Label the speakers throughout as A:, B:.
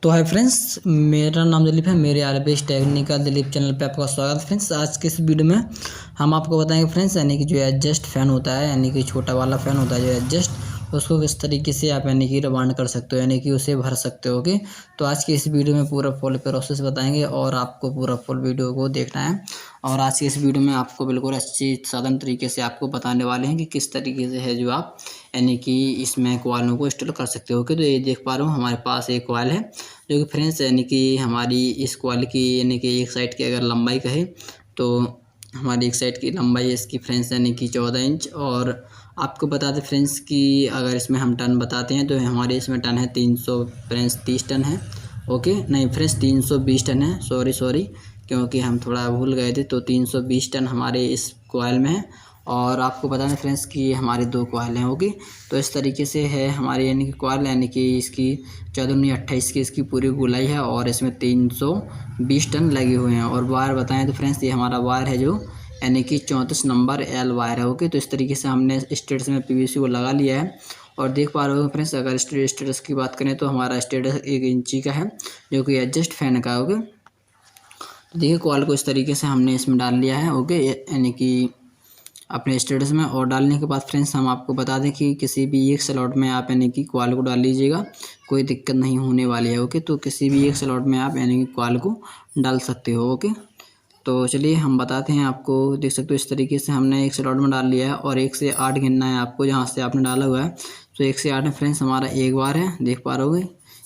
A: तो hi friends, मेरा नाम दिलीप है। मेरे आरबीएस टेक्निकल दिलीप चैनल पे आपका स्वागत है। फ्रेंड्स, आज के इस वीडियो में हम आपको बताएंगे फ्रेंड्स, यानी कि जो एडजस्ट फ़ैन होता है, यानी कि छोटा वाला फ़ैन होता है जो एडजस्ट, उसको किस तरीके से आप यानी कि रिवाइंड कर सकते हो, यानी कि उसे भर सकते हो। ओके, तो आज की इस वीडियो में पूरा फुल प्रोसेस बताएंगे और आपको पूरा फुल वीडियो को देखना है। और आज की इस वीडियो में आपको बिल्कुल अच्छी साधारण तरीके से आपको बताने वाले हैं कि किस तरीके से है जो आप यानी कि इसमें कॉइलों को इंस्टॉल कर सकते हो। ओके, तो ये देख पा रहे हो हमारे पास एक कॉइल है जो कि फ्रेंड्स यानी कि हमारी इस कॉइल की यानी कि एक साइड की अगर लंबाई कहे तो हमारी एक साइड की लंबाई इसकी फ्रेंड्स यानी कि 14 इंच। और आपको बता दें फ्रेंड्स कि अगर इसमें हम टन बताते हैं तो हमारे इसमें टन है 300 फ्रेंड्स 30 टन है। ओके, नहीं फ्रेंड्स 320 टन है, सॉरी क्योंकि हम थोड़ा भूल गए थे। तो 320 टन हमारे इस कॉइल में है। और आपको बता दें फ्रेंड्स कि हमारे 2 कॉइल हैं। ओके, तो इस तरीके से है हमारी यानी कि कॉइल, यानी कि इसकी 14×28 की इसकी पूरी गोलाई है और इसमें 320 टन लगे हुए हैं। और वायर बताएं तो फ्रेंड्स ये हमारा वायर है जो यानी कि 34 नंबर L वायर है। ओके, तो इस तरीके से हमने स्टेटस में पीवीसी को लगा लिया है। और देख पा रहे हो फ्रेंड्स, अगर स्टेटस की बात करें तो हमारा स्टेटस 1 इंची का है जो कि एडजस्ट फैन का है। ओके, तो देखिए कॉइल को इस तरीके से हमने इसमें डाल लिया है। ओके, यानी कि अपने स्टेटस में। और डालने के बाद फ्रेंड्स हम आपको बता दें कि किसी भी एक स्लॉट में आप यानी कि कॉइल को डाल लीजिएगा, कोई दिक्कत नहीं होने वाली है। ओके, तो किसी भी एक स्लॉट में आप यानी कि कॉइल को डाल सकते हो। ओके, तो चलिए हम बताते हैं आपको। देख सकते हो इस तरीके से हमने एक स्लॉट में डाल लिया है और 1 से 8 गिनना है आपको जहाँ से आपने डाला हुआ है। तो 1 से 8 में फ्रेंड्स हमारा एक बार है, देख पा रहे हो।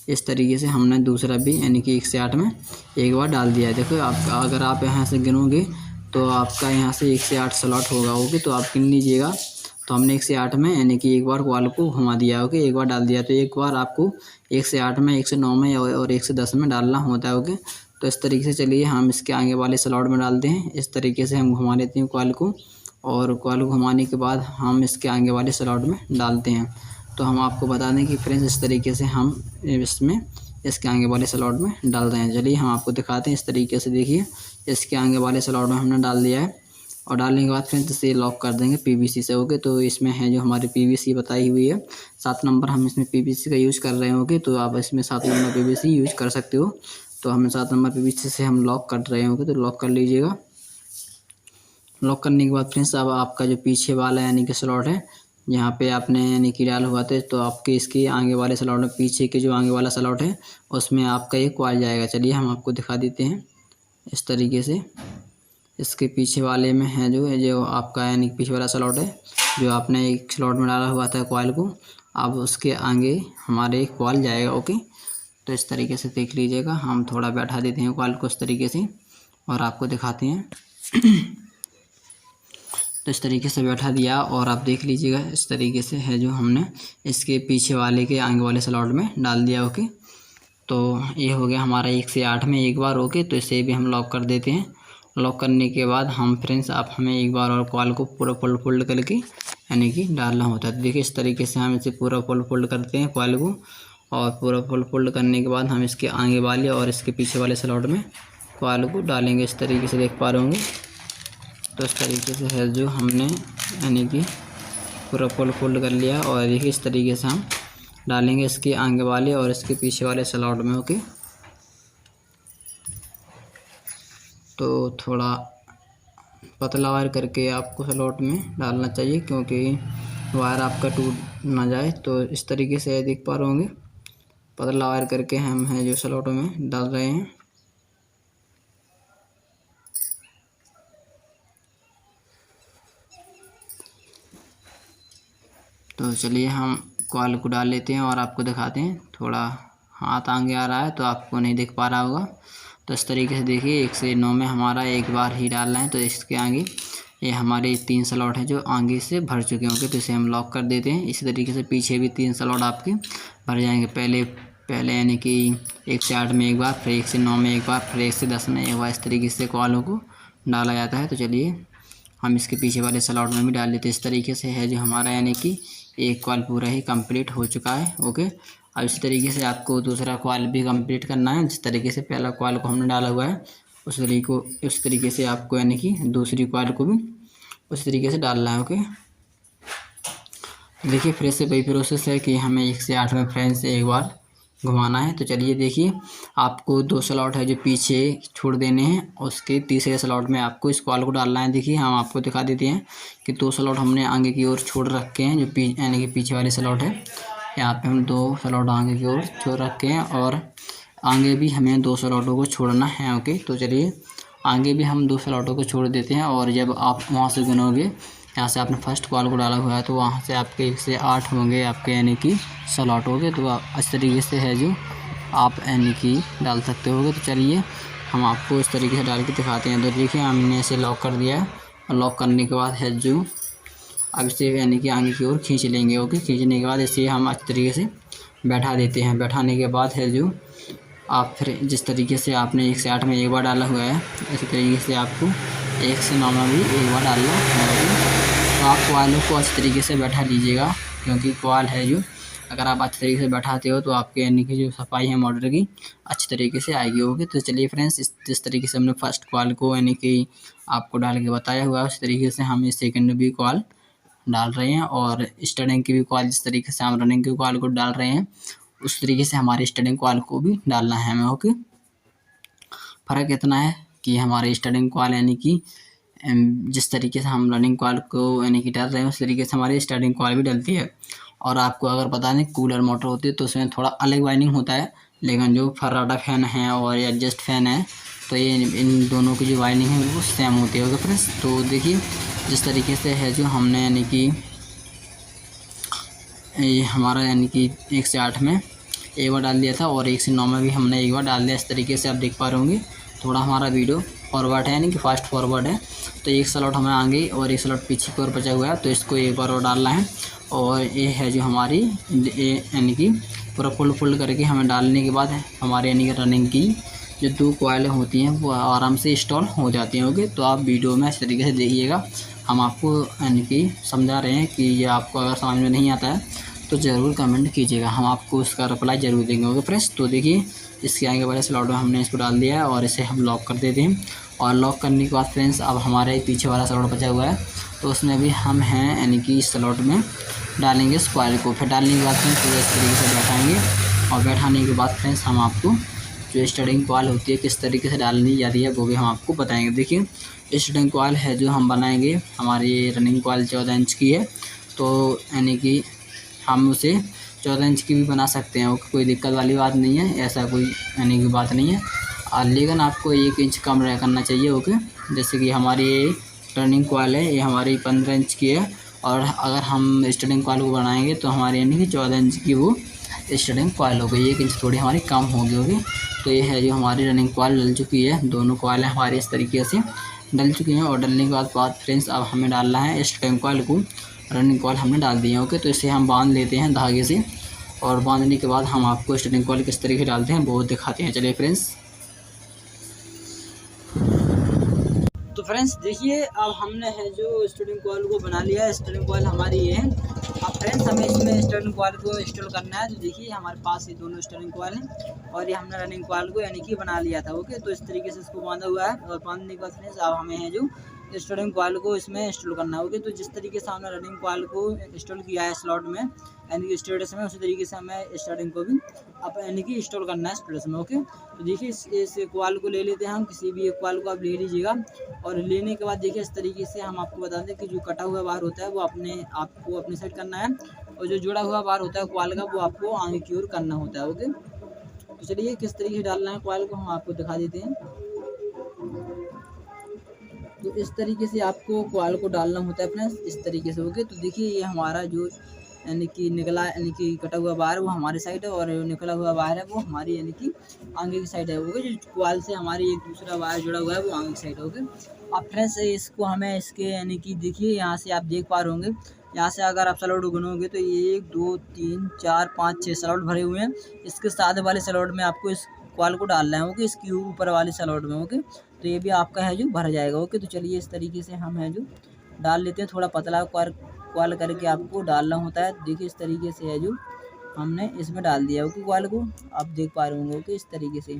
A: इस तरीके से हमने दूसरा भी यानी कि 1 से 8 में एक बार डाल दिया है। देखो आप अगर आप यहाँ से गिनोगे तो आपका यहाँ से 1 से 8 स्लॉट होगा। ओके, तो आप गिन लीजिएगा। तो हमने 1 से 8 में यानी कि एक बार कॉइल को घुमा दिया। ओके, एक बार डाल दिया। तो एक बार आपको 1 से 8 में, 1 से 9 में और 1 से 10 में डालना होता है। ओके, तो इस तरीके से चलिए हम इसके आगे वाले स्लॉट में डालते हैं। इस तरीके से हम घुमा लेते हैं कॉइल को, और कॉइल को घुमाने के बाद हम इसके आगे वाले स्लॉट में डालते हैं। तो हम आपको बता दें कि फ्रेंड्स इस तरीके से हम इसमें इसके आगे वाले स्लॉट में डाल रहे हैं। चलिए हम आपको दिखाते हैं। इस तरीके से देखिए इसके आगे वाले स्लॉट में हमने डाल दिया है। और डालने के बाद फ्रेंड्स इसे लॉक कर देंगे पीवीसी से। ओके, तो इसमें है जो हमारी पीवीसी बताई हुई है 7 नंबर, हम इसमें पीवीसी का यूज़ कर रहे हैं। ओके, तो आप इसमें 7 नंबर पीवीसी यूज़ कर सकते हो। तो हम 7 नंबर पीवीसी से हम लॉक कर रहे होंगे, तो लॉक कर लीजिएगा। लॉक करने के बाद फ्रेंड्स अब आपका जो पीछे वाला यानी कि स्लॉट है, यहाँ पे आपने यानी कि डाला हुआ था, तो आपके इसके आगे वाले स्लॉट में, पीछे के जो आगे वाला स्लॉट है उसमें आपका ये कॉइल जाएगा। चलिए हम आपको दिखा देते हैं। इस तरीके से इसके पीछे वाले में है जो आपका यानी कि पीछे वाला स्लॉट है जो आपने एक स्लॉट में डाला हुआ था कॉइल को, अब उसके आगे हमारे कॉइल जाएगा। ओके, तो इस तरीके से देख लीजिएगा। हम थोड़ा बैठा देते हैं कॉइल को इस तरीके से और आपको दिखाते हैं। तो इस तरीके से बैठा दिया और आप देख लीजिएगा इस तरीके से है जो हमने इसके पीछे वाले के आगे वाले स्लॉट में डाल दिया। ओके, तो ये हो गया हमारा 1 से 8 में एक बार। ओके, तो इसे भी हम लॉक कर देते हैं। लॉक करने के बाद हम फ्रेंड्स आप हमें एक बार और कॉइल को पूरा फोल्ड करके यानी कि डालना होता है। तो देखिए इस तरीके से हम इसे पूरा फोल्ड करते हैं कॉइल को, और पूरा फोल्ड करने के बाद हम इसके आगे वाले और इसके पीछे वाले स्लॉट में कॉइल को डालेंगे। इस तरीके से देख पा रहे होंगे। तो इस तरीके से है जो हमने यानी कि पूरा फोल्ड कर लिया, और देखिए इस तरीके से हम डालेंगे इसके आगे वाले और इसके पीछे वाले स्लॉट में। ओके, तो थोड़ा पतला वायर करके आपको स्लॉट में डालना चाहिए क्योंकि वायर आपका टूट ना जाए। तो इस तरीके से देख पा रहे होंगे, पतला वायर करके हम है जो स्लॉटों में डाल रहे हैं। तो चलिए हम कॉइल को डाल लेते हैं और आपको दिखाते हैं। थोड़ा हाथ आगे आ रहा है तो आपको नहीं दिख पा रहा होगा। तो इस तरीके से देखिए 1 से 9 में हमारा एक बार ही डालना है। तो इसके आगे ये हमारे 3 स्लॉट हैं जो आगे से भर चुके होंगे, तो इसे हम लॉक कर देते हैं। इसी तरीके से पीछे भी 3 स्लॉट आपके भर जाएंगे। पहले यानी कि 1 से 8 में एक बार, फिर 1 से 9 में एक बार, फिर 1 से 10 में एक बार। इस तरीके से कॉइलों को डाला जाता है। तो चलिए हम इसके पीछे वाले स्लॉट में भी डाल देते हैं। इस तरीके से है जो हमारा यानी कि एक कॉइल पूरा ही कंप्लीट हो चुका है। ओके, अब इस तरीके से आपको दूसरा कॉइल भी कंप्लीट करना है। जिस तरीके से पहला कॉइल को हमने डाला हुआ है उस तरीके से आपको यानी कि दूसरी कॉइल को भी उस तरीके से डालना है। ओके, देखिए फिर से वही प्रोसेस है कि हमें 1 से 8 में फ्रेंड्स एक बार घुमाना है। तो चलिए देखिए, आपको 2 स्लॉट है जो पीछे छोड़ देने हैं, उसके तीसरे स्लॉट में आपको इस कॉल को डालना है। देखिए हम आपको दिखा देते हैं कि 2 स्लॉट हमने आगे की ओर छोड़ रखे हैं, जो यानी कि पीछे वाले स्लॉट है। यहाँ पे हम 2 स्लॉट आगे की ओर छोड़ रखे हैं और आगे भी हमें 2 स्लॉटों को छोड़ना है। ओके, तो चलिए आगे भी हम 2 स्लॉटों को छोड़ देते हैं। और जब आप वहाँ से गिनोगे, यहाँ से आपने फर्स्ट कॉल को डाला हुआ है तो वहाँ से आपके 1 से 8 होंगे आपके यानी कि स्लॉट होंगे। तो इस तरीके से है जो आप यानी कि डाल सकते होगे। तो चलिए हम आपको इस तरीके से डाल के दिखाते हैं। तो देखिए हमने इसे लॉक कर दिया है और लॉक करने के बाद है जो अब इसे यानी कि आगे की ओर खींच लेंगे। ओके, खींचने के बाद इसे हम अच्छी तरीके से बैठा देते हैं। बैठाने के बाद है जो आप फिर जिस तरीके से आपने 1 से 8 में एक बार डाला हुआ है, इसी तरीके से आपको 1 से 9 में भी एक बार डालना है। तो आप कॉइलों को अच्छी तरीके से बैठा लीजिएगा, क्योंकि कॉइल है जो अगर आप अच्छी तरीके से बैठाते हो तो आपके यानी कि जो सफाई है मोटर की अच्छी तरीके से आएगी। होगी। तो चलिए फ्रेंड्स, जिस तरीके से हमने फर्स्ट कॉइल को यानी कि आपको डाल के बताया हुआ है, उस तरीके से हम इस सेकंड भी कॉइल डाल रहे हैं और स्टार्टिंग की भी कॉइल जिस तरीके से हम रनिंग की कॉइल को डाल रहे हैं, उस तरीके से हमारे स्टार्टिंग कॉइल को भी डालना है हमें। ओके, फ़र्क इतना है कि हमारे स्टार्टिंग कॉइल यानी कि जिस तरीके से हम रनिंग कॉइल को यानी कि डाल रहे हैं, उस तरीके से हमारी स्टार्टिंग कॉइल भी डलती है। और आपको अगर पता नहीं कूलर मोटर होती है तो उसमें थोड़ा अलग वाइंडिंग होता है, लेकिन जो फर्राटा फ़ैन है और एडजस्ट फ़ैन है तो ये इन दोनों की जो वाइंडिंग है बिल्कुल सेम होती है। ओके फ्रेंड्स, तो देखिए जिस तरीके से है जो हमने यानी कि ये हमारा यानी कि 1 से 8 में एक बार डाल दिया था और 1 से 9 में भी हमने एक बार डाल दिया। इस तरीके से आप देख पा रहे होंगे। थोड़ा हमारा वीडियो फॉरवर्ड है यानी कि फास्ट फॉरवर्ड है, तो 1 स्लॉट हमें आगे और 1 स्लॉट पीछे की ओर बचा हुआ है, तो इसको एक बार और डालना है। और ये है जो हमारी यानी कि पूरा फोल्ड करके हमें डालने के बाद हमारे यानी कि रनिंग की जो 2 कॉइलें होती हैं वो आराम से इंस्टॉल हो जाती हैं। ओके, तो आप वीडियो में इस तरीके से देखिएगा। हम आपको यानी कि समझा रहे हैं कि ये आपको अगर समझ में नहीं आता है तो ज़रूर कमेंट कीजिएगा, हम आपको उसका रिप्लाई ज़रूर देंगे। ओके फ्रेंड्स, तो देखिए इसके आगे वाले स्लॉट में हमने इसको डाल दिया है और इसे हम लॉक कर देते हैं। और लॉक करने के बाद फ्रेंड्स अब हमारे पीछे वाला स्लॉट बचा हुआ है, तो उसमें भी हम हैं यानी कि इस स्लॉट में डालेंगे इस कॉइल को। फिर डालने के बाद फ्रेंड्स पूरे इस तरीके से बैठाएँगे और बैठाने के बाद फ्रेंड्स हम आपको जो स्टार्टिंग कॉइल होती है किस तरीके से डालनी जाती है वो भी हम आपको बताएँगे। देखिए स्टार्टिंग कॉइल है जो हम बनाएँगे, हमारी रनिंग कॉइल 14 इंच की है, तो यानी कि हम उसे 14 इंच की भी बना सकते हैं। ओके, कोई दिक्कत वाली बात नहीं है, ऐसा कोई यानी कि बात नहीं है। लेकिन आपको 1 इंच कम करना चाहिए। ओके, जैसे कि हमारी ये टर्निंग कॉइल है, ये हमारी 15 इंच की है और अगर हम स्टार्टिंग कॉइल को बनाएंगे तो हमारे यानी कि 14 इंच की वो स्टार्टिंग कॉइल हो गई, 1 इंच थोड़ी हमारी कम होगी। ओके, तो ये है जो हमारी रनिंग कॉइल डल चुकी है, दोनों कॉइलें हमारी इस तरीके से डल चुकी हैं। और डलने के बाद फ्रेंड्स अब हमें डालना है स्टार्टिंग कॉइल को, रनिंग कॉइल हमने डाल दी है। ओके, तो इसे हम बांध लेते हैं धागे से और बांधने के बाद हम आपको स्टार्टिंग कॉइल किस तरीके से डालते हैं वो दिखाते हैं। चलिए फ्रेंड्स, तो फ्रेंड्स देखिए अब हमने है जो स्टार्टिंग कॉइल को बना लिया है। स्टार्टिंग कॉइल हमारी ये है। अब फ्रेंड्स हमें इसमें स्टार्टिंग कॉइल को इंस्टॉल करना है। तो देखिए हमारे पास ये दोनों स्टार्टिंग कॉइल हैं और ये हमने रनिंग कॉइल को यानी कि बना लिया था। ओके, तो इस तरीके से इसको बांधा हुआ है और बांधने के बाद फ्रेंड्स अब हमें है जो स्टार्टिंग कॉइल को इसमें इंस्टॉल करना है। ओके, तो जिस तरीके से हमने रनिंग कॉइल को इंस्टॉल किया है स्लॉट में यानी कि स्टेटस में, उसी तरीके से हमें स्टार्टिंग को भी अब यानी कि इंस्टॉल करना है स्टेटस में। ओके, तो देखिए इस कॉइल को ले लेते हैं हम, किसी भी एक कॉइल को आप ले लीजिएगा और लेने के बाद देखिए इस तरीके से हम आपको बता दें कि जो कटा हुआ बार होता है वो आपको अपने साइड करना है और जो जुड़ा हुआ बार होता है कॉइल का वो आपको आगे की ओर करना होता है। ओके, तो चलिए किस तरीके से डालना है कॉइल को हम आपको दिखा देते हैं। तो इस तरीके से आपको कॉइल को डालना होता है फ्रेंड्स, इस तरीके से। ओके, तो देखिए ये हमारा जो यानी कि निकला यानी कि कटा हुआ बाहर वो हमारी साइड है और निकला हुआ बाहर है वो हमारी यानी कि आगे की साइड है। ओके, जो कॉइल से हमारी एक दूसरा वायर जुड़ा हुआ है वो आगे की साइड है। ओके, अब फ्रेंड्स इसको हमें इसके यानी कि देखिए यहाँ से आप देख पा रहे होंगे, यहाँ से अगर आप स्लॉट गिनोगे तो 1 2 3 4 5 6 स्लॉट भरे हुए हैं। इसके साथ वाले स्लॉट में आपको इस कॉइल को डालना है। ओके, इसकी ऊपर वाले स्लॉट में। ओके, तो ये भी आपका है जो भर जाएगा। ओके, तो चलिए इस तरीके से हम है जो डाल लेते हैं। थोड़ा पतला कॉइल करके आपको डालना होता है। देखिए इस तरीके से है जो हमने इसमें डाल दिया। ओके, कॉइल को आप देख पा रहे होंगे। ओके, इस तरीके से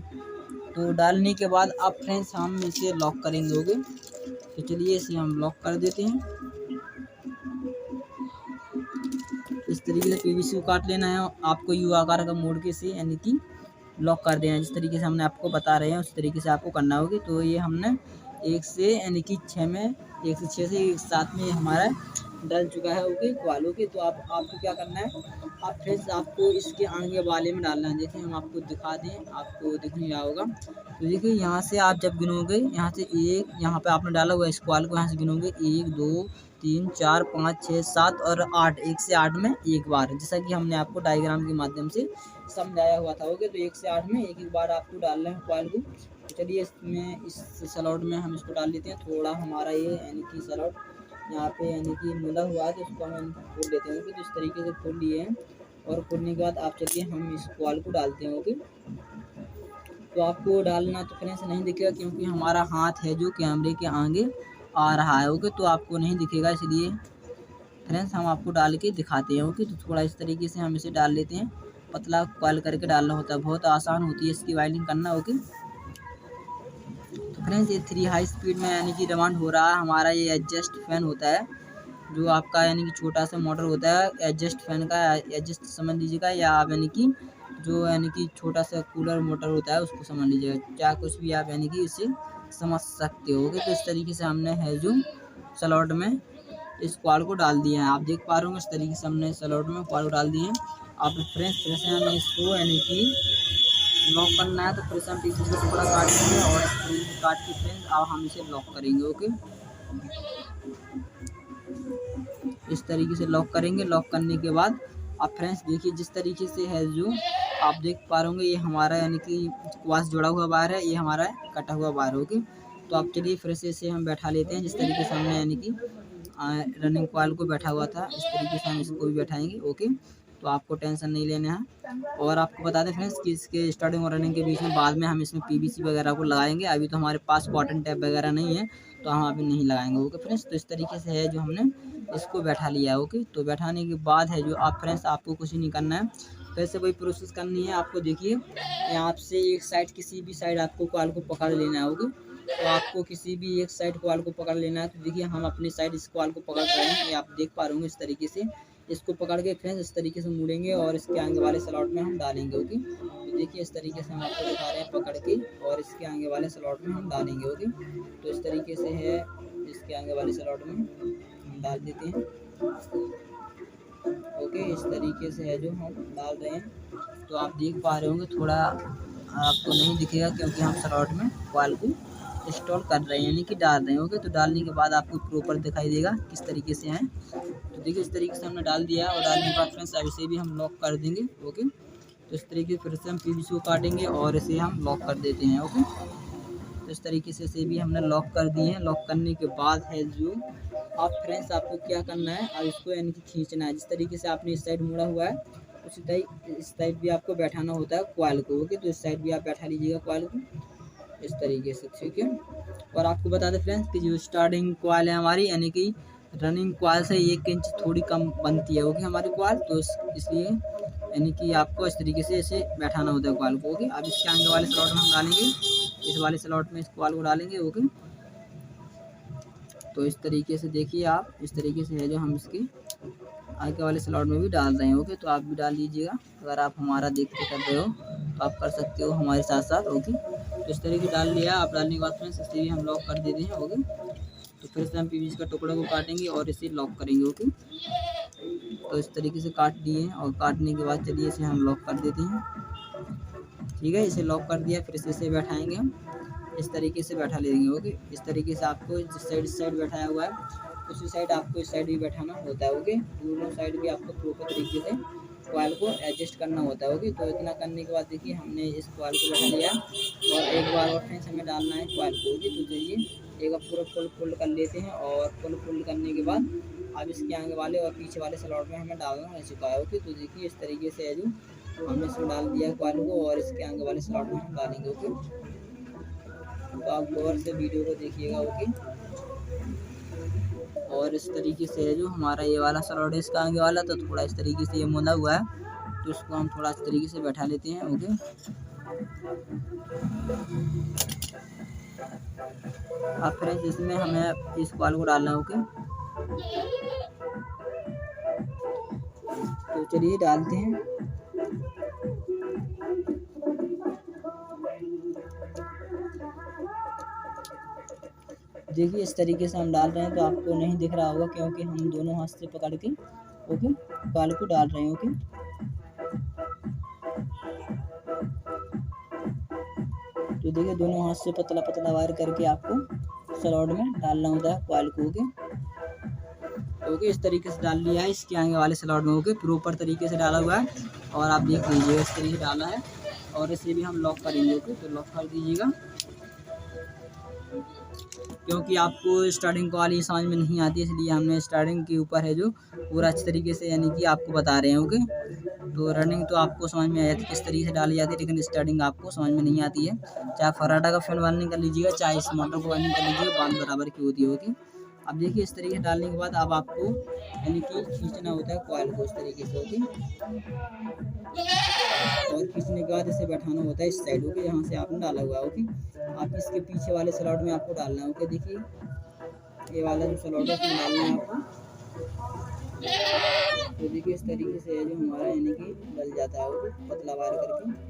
A: तो डालने के बाद अब फ्रेंड्स हम इसे लॉक करेंगे। ओके, तो चलिए इसे हम लॉक कर देते हैं। इस तरीके से पीवीसी को काट लेना है। आपको यू आकार का मोड़ के से यानी कि लॉक कर देना है। जिस तरीके से हमने आपको बता रहे हैं उस तरीके से आपको करना होगा। तो ये हमने 1 से यानी कि 6 में 1 से 6 से 7 में हमारा डल चुका है। ओके क्वाल। ओके तो आपको क्या करना है, आप फ्रेंड्स आपको इसके आगे वाले में डालना है। देखिए हम आपको दिखा दें, आपको दिख नहीं रहा होगा। तो देखिए यहाँ से आप जब गिनोगे, यहाँ से 1 यहाँ पे आपने डाला हुआ है स्क्वाल को, यहाँ से गिनोगे 1 2 3 4 5 6 7 और 8, 1 से 8 में एक बार, जैसा कि हमने आपको डायग्राम के माध्यम से समझाया हुआ था। ओके तो 1 से 8 में एक बार आपको डालना है क्वाल को। तो चलिए इसमें इस स्लॉट में हम इसको डाल लेते हैं। थोड़ा हमारा ये यानी कि स्लॉट यहाँ पे यानी कि मुड़ा हुआ है, तो इसको हम खोल लेते हैं। ओके तो इस तरीके से खोल लिए हैं, और खोलने के बाद आप चलिए हम इस क्वाल को डालते हैं। ओके तो आपको डालना तो फ्रेंड्स नहीं दिखेगा, क्योंकि हमारा हाथ है जो कैमरे के आगे आ रहा है। ओके तो आपको नहीं दिखेगा, इसलिए फ्रेंड्स हम आपको डाल के दिखाते हैं। ओके तो थोड़ा इस तरीके से हम इसे डाल लेते हैं। पतला क्वाल करके डालना होता है, बहुत आसान होती है इसकी वायरिंग करना। ओके तो फ्रेंड्स ये 3 हाई स्पीड में यानी कि डिमांड हो रहा है हमारा ये एडजस्ट फैन होता है, जो आपका यानी कि छोटा सा मोटर होता है एडजस्ट फैन का, एडजस्ट समझ लीजिएगा, या आप यानी कि जो यानी कि छोटा सा कूलर मोटर होता है उसको समझ लीजिएगा, क्या कुछ भी आप यानी कि इसे समझ सकते हो। तो इस तरीके से हमने है जो स्लॉट में इस क्वाल को डाल दिया है। आप देख पा रहे होंगे इस तरीके से हमने स्लॉट में क्वाल को डाल दिए हैं। आप फ्रेंड्स फिर से हमें इसको यानी कि लॉक करना है, तो फिर से हम पीछे से टुकड़ा काट देंगे और काट के फ्रेंड्स अब हम इसे लॉक करेंगे। ओके इस तरीके से लॉक करेंगे। लॉक करने के बाद आप फ्रेंड्स देखिए जिस तरीके से है जो आप देख पा रहे होंगे, ये हमारा यानी कि क्वास जुड़ा हुआ वायर है, ये हमारा कटा हुआ वायर। ओके तो आप चलिए फिर से इसे हम बैठा लेते हैं, जिस तरीके से हमने यानी कि रनिंग कॉइल को बैठा हुआ था, इस तरीके से हम इसको भी बैठाएंगे। ओके तो आपको टेंशन नहीं लेना है। और आपको बता दें फ्रेंड्स कि इसके स्टार्टिंग और रनिंग के बीच में बाद में हम इसमें पीवीसी वगैरह को लगाएंगे। अभी तो हमारे पास कॉटन टैप वगैरह नहीं है, तो हम अभी नहीं लगाएंगे। ओके फ्रेंड्स तो इस तरीके से है जो हमने इसको बैठा लिया है। ओके तो बैठाने के बाद है जो आप फ्रेंड्स आपको कुछ नहीं करना है, वैसे वही प्रोसेस करनी है आपको। देखिए यहाँ से एक साइड, किसी भी साइड आपको कॉल को पकड़ लेना है। ओके तो आपको किसी भी एक साइड कॉल को पकड़ लेना है। तो देखिए हम अपनी साइड इस कॉल को पकड़ रहे हैं, ये आप देख पा रहे होंगे। इस तरीके से इसको पकड़ के फ्रेंड्स इस तरीके से मुड़ेंगे और इसके आगे वाले स्लॉट में हम डालेंगे। ओके तो देखिए इस तरीके से हम आपको दिखा रहे हैं पकड़ के, और इसके आगे वाले स्लॉट में हम डालेंगे। ओके तो इस तरीके से है, इसके आगे वाले स्लॉट में हम डाल देते हैं। ओके इस तरीके से है जो हम डाल रहे हैं। तो आप देख पा रहे होंगे, थोड़ा आपको नहीं दिखेगा क्योंकि हम स्लॉट में कॉइल को इंस्टॉल कर रहे हैं यानी कि डाल रहे हैं। ओके तो डालने के बाद आपको प्रॉपर दिखाई देगा किस तरीके से हैं। तो देखिए इस तरीके से हमने डाल दिया, और डालने के बाद फ्रेंड्स अब इसे भी हम लॉक कर देंगे। ओके तो इस तरीके से फिर से हम पीवीसी को काटेंगे और इसे हम लॉक कर देते हैं। ओके तो इस तरीके से इसे भी हमने लॉक कर दिए हैं। लॉक करने के बाद है जो आप फ्रेंड्स आपको क्या करना है, अब इसको यानी कि खींचना है। जिस तरीके से आपने इस साइड मुड़ा हुआ है उसी टाइप इस साइड भी आपको बैठाना होता है कॉइल को। ओके तो इस साइड भी आप बैठा लीजिएगा कॉइल को इस तरीके से, ठीक है। और आपको बता दें फ्रेंड्स कि जो स्टार्टिंग कॉइल है हमारी यानी कि रनिंग कॉइल से 1 इंच थोड़ी कम बनती है। ओके हमारी कॉइल, तो इसलिए यानी कि आपको इस तरीके से इसे बैठाना होता है कॉइल को। ओके अब इसके आगे वाले स्लॉट में हम डालेंगे, इस वाले स्लॉट में इस कॉइल को डालेंगे। ओके तो इस तरीके से देखिए आप इस तरीके से है जो हम इसके आगे वाले स्लॉट में भी डाल रहे हैं। ओके तो आप भी डाल लीजिएगा, अगर आप हमारा देख के कर रहे हो तो आप कर सकते हो हमारे साथ साथ। ओके तो इस तरीके से डाल लिया। आप डालने के बाद फ्रेंड्स इसे भी हम लॉक कर देते हैं। ओके तो फिर से हम पीवीसी का टुकड़ा को काटेंगे और इसे लॉक करेंगे। ओके तो इस तरीके से काट दिए हैं, और काटने के बाद चलिए इसे हम लॉक कर देते हैं। ठीक है इसे लॉक कर दिया, फिर से इसे बैठाएंगे हम इस तरीके से बैठा लेंगे। ओके इस तरीके से आपको जिस साइड इस साइड बैठाया हुआ है उसी साइड आपको इस साइड भी बैठाना होता है। ओके दोनों साइड भी आपको प्रॉपर तरीके से कॉइल को एडजस्ट करना होता है। ओके तो इतना करने के बाद देखिए हमने इस कॉइल को बैठा लिया, और एक बार और फ्रेंड्स हमें डालना है कॉइल को। ओके तो चलिए एक पूरा फुल फोल्ड कर लेते हैं, और फुल फोल्ड करने के बाद अब इसके आगे वाले और पीछे वाले स्लॉट में हमें डालना है चुका है। ओके तो देखिए इस तरीके से है जो हमने इसमें डाल दिया कॉइल को, और इसके आगे वाले स्लॉट में हम डालेंगे। ओके तो आप गौर से वीडियो को देखिएगा। ओके और इस तरीके से है जो हमारा ये वाला स्लॉट है इसका आगे वाला, तो थोड़ा इस तरीके से ये मुड़ा हुआ है, तो इसको हम थोड़ा इस तरीके से बैठा लेते हैं। ओके अब फ्रेंड्स इसमें हमें इस कॉइल को डालना है। ओके तो चलिए डालते हैं। देखिए इस तरीके से हम डाल रहे हैं, तो आपको नहीं दिख रहा होगा क्योंकि हम दोनों हाथ से पकड़ के ओके कॉइल को डाल रहे हैं। ओके तो देखिए दोनों हाथ से पतला पतला वायर करके आपको स्लॉट में डालना होता है कॉइल को। ओके इस तरीके से डाल लिया है इसके आगे वाले स्लॉट में। ओके प्रॉपर तरीके से डाला हुआ है और आप देख लीजिएगा इस तरीके से डाला है और इसे भी हम लॉक करेंगे। ओके तो लॉक कर दीजिएगा क्योंकि आपको स्टार्टिंग कॉल समझ में नहीं आती, इसलिए हमने स्टार्टिंग के ऊपर है जो पूरा अच्छे तरीके से यानी कि आपको बता रहे हैं। ओके तो रनिंग तो आपको समझ में आ जाती है किस तरीके से डाली जाती है, लेकिन स्टार्टिंग आपको समझ में नहीं आती है। चाहे फराटा का फैन वार्निंग कर लीजिएगा, चाहे इस मोटर को वार्निंग कर लीजिएगा, बात बराबर की होती है। ओके अब देखिए इस तरीके से डालने के बाद अब आपको यानी कि खींचना होता है कॉइल को इस तरीके से। ओके और खींचने के बाद इसे बैठाना होता है इस साइड। ओके यहाँ से आपने डाला हुआ है। ओके आप इसके पीछे वाले स्लॉट में आपको डालना है। ओके देखिए ये वाला जो स्लॉट है इसमें डालना है आपको। तो देखिए इस तरीके से है जो हमारा यानी कि डल जाता है। ओके पतला वायर करके।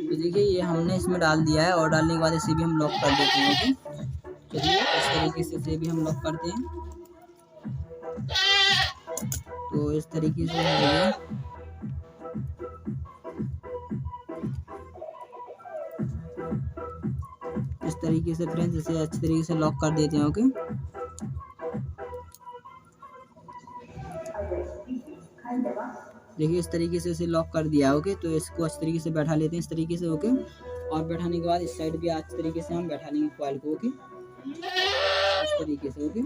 A: तो देखिए ये हमने इसमें डाल दिया है और डालने के बाद इसे भी हम लॉक कर देते हैं। ओके चलिए इस तरीके से इसे भी हम लॉक करते हैं। तो इस तरीके से है इस तरीके से फ्रेंड्स इसे अच्छी तरीके से लॉक कर देते हैं। ओके देखिए इस तरीके से इसे लॉक कर दिया। ओके तो इसको अच्छी तरीके से बैठा लेते हैं इस तरीके से। ओके और बैठाने के बाद इस साइड भी अच्छी तरीके से हम बैठा लेंगे कॉइल को। ओके इस तरीके से। ओके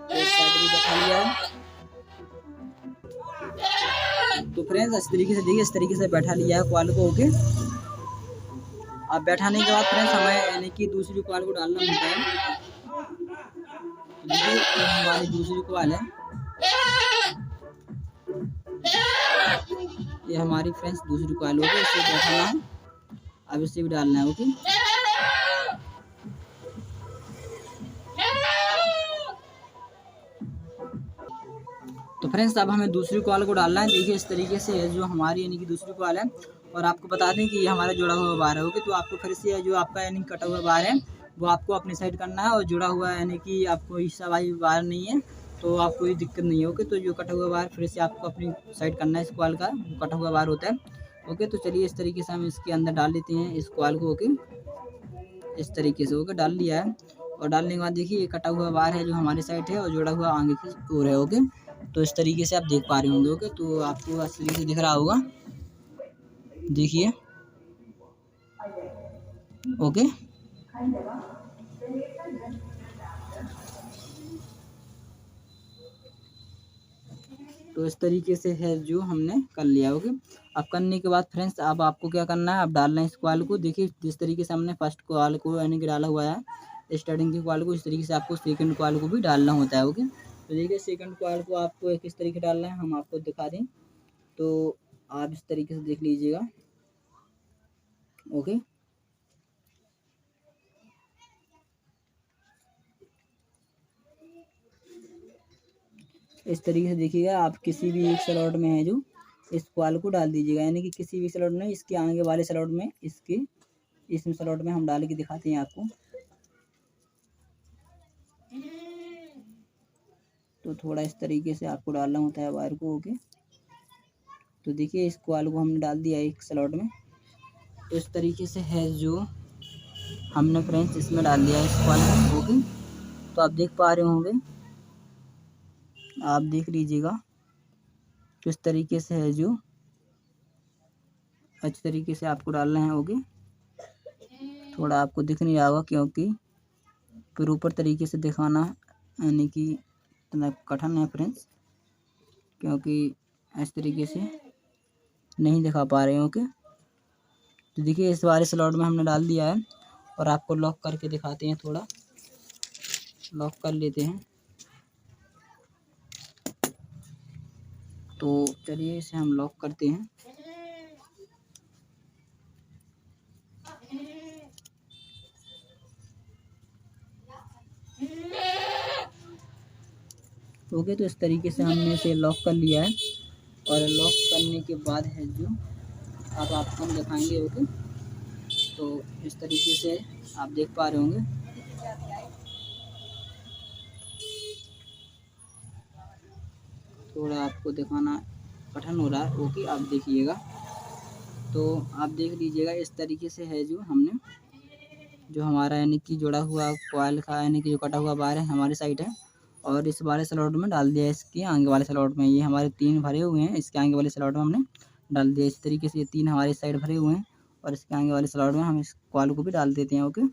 A: तो इस साइड भी बैठा लिया है। तो फ्रेंड्स इस तरीके से देखिए इस तरीके से बैठा लिया है कॉइल को। ओके अब बैठाने के बाद फ्रेंड्स हमें यानी कि दूसरी कॉइल को डालना होता है। तो देखिए ये हमारी दूसरी कॉइल है, ये हमारी फ्रेंड्स दूसरी कॉइल होगी, इसे बैठाना है। अब इसे भी डालना है। ओके तो फ्रेंड्स अब हमें दूसरी कॉइल को डालना है। देखिए इस तरीके से है जो हमारी यानी कि दूसरी कॉइल है और आपको बता दें कि ये हमारा जुड़ा हुआ वायर है। ओके तो आपको फिर से जो आपका यानी कटा हुआ वायर है वो आपको अपनी साइड करना है और जुड़ा हुआ यानी कि आपको हिस्सा वाली वायर नहीं है तो आपको कोई दिक्कत नहीं है। ओके तो जो कटा हुआ वायर फिर से आपको अपनी साइड करना है, इस कॉइल का कटा हुआ वायर होता है। ओके तो चलिए इस तरीके से हम इसके अंदर डाल लेते हैं इस कॉइल को। ओके इस तरीके से। ओके डाल लिया है और डालने के बाद देखिए ये कटा हुआ वायर है जो हमारी साइड है और जुड़ा हुआ आगे की ओर है। ओके तो इस तरीके से आप देख पा रहे होंगे। ओके तो आपको इस तरीके से दिख रहा होगा, देखिए। ओके तो इस तरीके से है जो हमने कर लिया। ओके अब करने के बाद फ्रेंड्स अब आपको क्या करना है, अब डालना है इस कॉइल को। देखिए जिस तरीके से हमने फर्स्ट कॉइल को यानी कि डाला हुआ है स्टार्टिंग की कॉइल को, इस तरीके से आपको सेकंड कॉइल को भी डालना होता है। ओके तो देखिए सेकंड कॉइल को आपको किस तरीके डालना है हम आपको दिखा दें, तो आप इस तरीके से देख लीजिएगा। ओके इस तरीके से देखिएगा, आप किसी भी एक स्लॉट में है जो इस कॉइल को डाल दीजिएगा, यानी कि किसी भी स्लॉट में, इसके आगे वाले स्लॉट में, इसके इस स्लॉट में हम डाल के दिखाते हैं आपको। तो थोड़ा इस तरीके से आपको डालना होता है वायर को। ओके तो देखिए इस कॉइल को हमने डाल दिया एक स्लॉट में। तो इस तरीके से है जो हमने फ्रेंड्स इसमें डाल दिया है इस कॉइल में। ओके तो आप देख पा रहे होंगे, आप देख लीजिएगा किस तरीके से है जो अच्छी तरीके से आपको डालना है। ओके थोड़ा आपको दिख नहीं रहा होगा क्योंकि प्रॉपर तरीके से दिखाना यानी कि इतना कठिन है फ्रेंड्स, क्योंकि इस तरीके से नहीं दिखा पा रहे हैं। ओके तो देखिए इस वाले स्लॉट में हमने डाल दिया है और आपको लॉक करके दिखाते हैं, थोड़ा लॉक कर लेते हैं। तो चलिए इसे हम लॉक करते हैं। ओके, तो इस तरीके से हमने इसे लॉक कर लिया है। और लॉक करने के बाद है जो अब आपको हम दिखाएंगे। ओके, तो इस तरीके से आप देख पा रहे होंगे। थोड़ा आपको दिखाना कठिन हो रहा है। ओके, आप देखिएगा, तो आप देख लीजिएगा इस तरीके से है जो हमने जो हमारा यानी कि जुड़ा हुआ कॉइल का यानी कि जो कटा हुआ वायर है हमारी साइड है, और इस वाले स्लॉट में डाल दिया है, इसके आगे वाले स्लॉट में। ये हमारे 3 भरे हुए हैं, इसके आगे वाले स्लॉट में हमने डाल दिया। इस तरीके से ये 3 हमारी साइड भरे हुए हैं और इसके आगे वाले स्लॉट में हम इस कॉइल को भी डाल देते हैं। ओके,